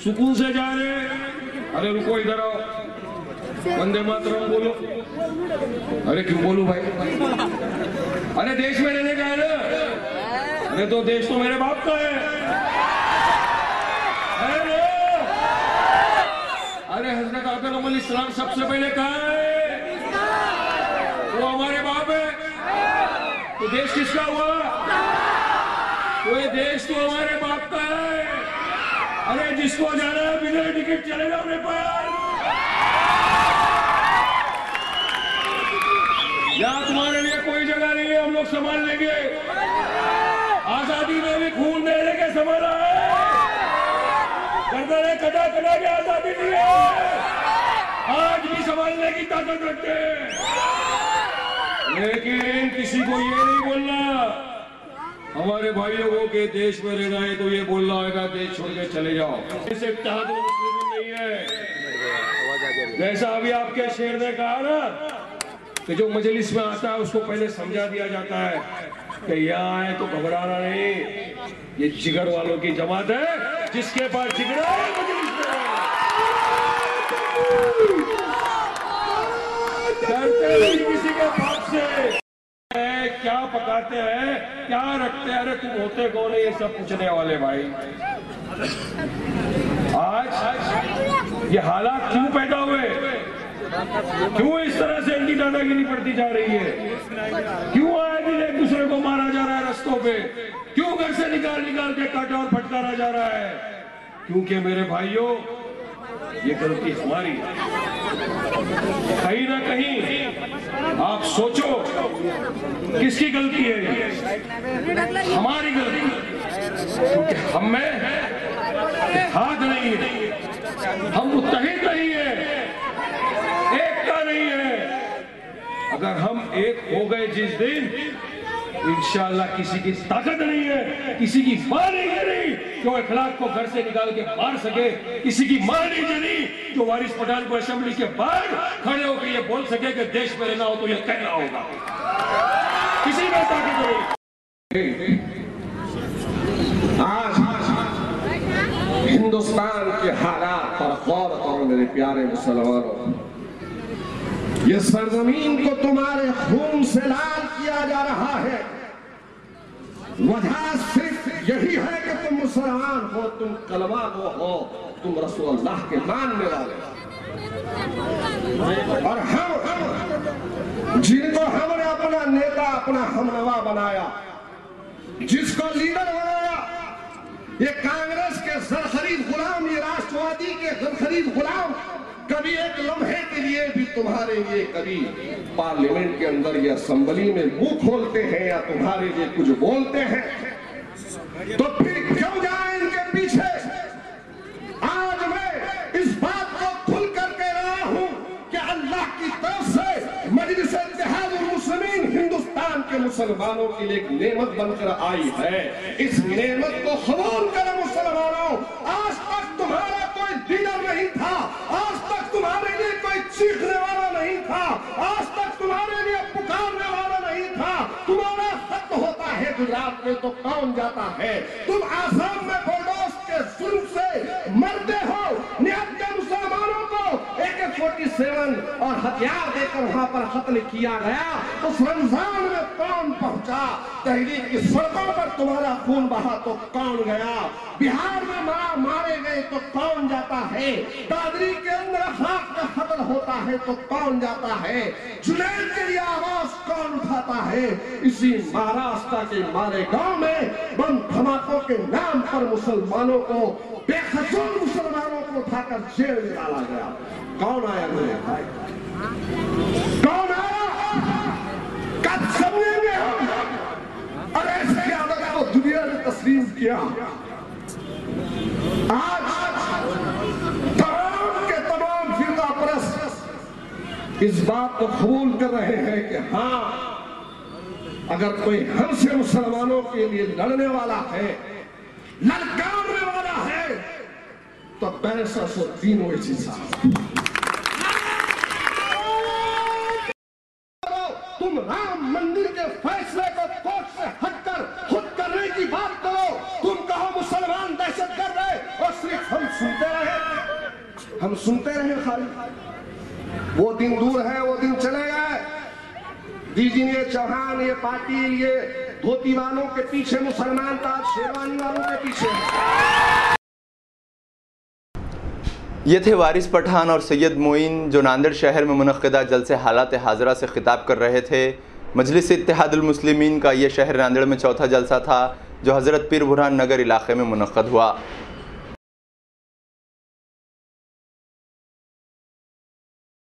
सुकून से जा रहे। अरे रुको, इधर आओ, वंदे मातरम बोलो। अरे क्यों बोलूं भाई? अरे देश में रहने का है ना। अरे तो देश तो मेरे बाप का है। अरे हजरत आदम अलैहिस्सलाम सबसे पहले कहा है वो हमारे बाप है। तो देश किसका हुआ? तो ये देश तो हमारे बाप का है। अरे जिसको जाना है बिना टिकट चले जाओ नेपाल। यहाँ तुम्हारे लिए कोई जगह नहीं है, हम लोग संभाल लेंगे। आजादी में भी खून दे के संभाला है, गर्दनें कटा कटा के आजादी दी है। आज भी संभालने की ताकत रखते हैं, लेकिन किसी को ये नहीं बोलना हमारे भाइयों को कि देश में रहना है तो ये बोलना होगा देश छोड़ के चले जाओ। इसे इत्तेहाद मुस्लिमीन नहीं है। जैसा अभी आपके शेर ने कहा ना कि जो मजलिस में आता है उसको पहले समझा दिया जाता है कि यहाँ आए तो घबराना नहीं, ये जिगर वालों की जमात है, जिसके पास जिगरा है मजलिस में डरते नहीं किसी के बाप से। क्या पकाते हैं, क्या रखते हैं, अरे तुम होते कौन है, ये सब पूछने वाले भाई। आज ये हालात क्यों पैदा हुए? क्यों इस तरह से इनकी दादागिरी बढ़ती जा रही है? क्यों आए दिन एक दूसरे को मारा जा रहा है रस्तों पे? क्यों घर से निकाल निकाल के काटा और फटकारा जा रहा है? क्योंकि मेरे भाइयों ये गलती हमारी है। कहीं ना कहीं आप सोचो किसकी गलती है? हमारी गलती, क्योंकि हम में इत्तेहाद नहीं है, हम मुत्तहिद नहीं है, एकता नहीं है। अगर हम एक हो गए जिस दिन, इंशाअल्लाह किसी की ताकत नहीं है, किसी की मां नहीं जली जो अखलाक को घर से निकाल के मार सके, किसी की मां नहीं जली जो वारिस पठान को असेंबली के बाहर खड़े होकर ये बोल सके कि देश में रहना हो तो ये कहना होगा। किसी में ताकत नहीं। आज हिंदुस्तान के हालात पर गौर करो मेरे प्यारे मुसलमानों। ये सरजमीन को तुम्हारे खून से लाल किया जा रहा है। वजह सिर्फ यही है कि तुम मुसलमान हो, तुम कलमा को हो, तुम रसूलुल्लाह के मानने वाले। और हम जिनको हमने अपना नेता, अपना हमनवा बनाया, जिसको लीडर बनाया, ये कांग्रेस के सरखरीद गुलाम, ये राष्ट्रवादी के सरखरीद गुलाम कभी एक लम्हे के लिए भी तुम्हारे लिए कभी पार्लियामेंट के अंदर या असेंबली में मुंह खोलते हैं या तुम्हारे लिए कुछ बोलते हैं, तो फिर क्यों जाए इनके पीछे? आज मैं इस बात को खुल कर कह रहा हूं कि अल्लाह की तरफ से मजलिस इत्तेहाद मुस्लिमीन हिंदुस्तान के मुसलमानों के लिए एक नेमत बनकर आई है। इस नेमत को कबूल करो मुसलमानों। आज तक तुम्हारा कोई लीडर नहीं था, आज तक तुम्हारे लिए कोई चीखने वाला नहीं था, आज तक तुम्हारे लिए पुकारने वाला नहीं था। तुम्हारा खत्म होता है गुजरात में तो कौन जाता है? तुम आसाम में बुलडोज के जुल्म से मरते हो। निहत्ते मुसलमानों को AK-47 और हथियार देकर वहां पर कत्ल किया गया। उस रमजान में कौन पहुंचा? तहरीक की सड़कों पर तुम्हारा खून बहा तो कौन गया? बिहार में मारे गए तो कौन जाता है? दादरी के अंदर अखलाक का खत्म होता है तो कौन जाता है? जुनैद के लिए आवाज कौन उठाता है? इसी महाराष्ट्र के मारे गांव में बम धमाकों के नाम पर मुसलमानों को, बेखजूर मुसलमानों को उठाकर जेल में डाला गया। कौन आया मेरे भाई? कौन आया? कब समझेंगे हम? और ऐसे आदत को दुनिया ने तस्लीम किया। आज तमाम के तमाम फिरका परस्त इस बात को कबूल कर रहे हैं कि हाँ, अगर कोई हमसे मुसलमानों के लिए लड़ने वाला है, ललकारने वाला है, तो 6203 वैसी साहब तुम राम मंदिर के फैसले को कोर्ट से हटकर खुद करने की बात करो। तुम कहो मुसलमान दहशतगर्द है और सिर्फ हम सुनते रहे। हम सुनते रहे खाली। वो दिन दूर है, वो दिन चले गए। दीजिए ये चौहान, ये पाटिल, ये धोती वालों के पीछे मुसलमान था, शेरवानी वालों के पीछे है। ये थे वारिस पठान और सैयद मोइन जो नांदेड़ शहर में मुनक़्क़िदा जलसे हालात हाज़िरा से ख़िताब कर रहे थे। मजलिस इत्तेहादुल मुस्लिमीन का ये शहर नांदेड़ में चौथा जलसा था जो हज़रत पीर बुरहान नगर इलाक़े में मुनक़्क़द हुआ।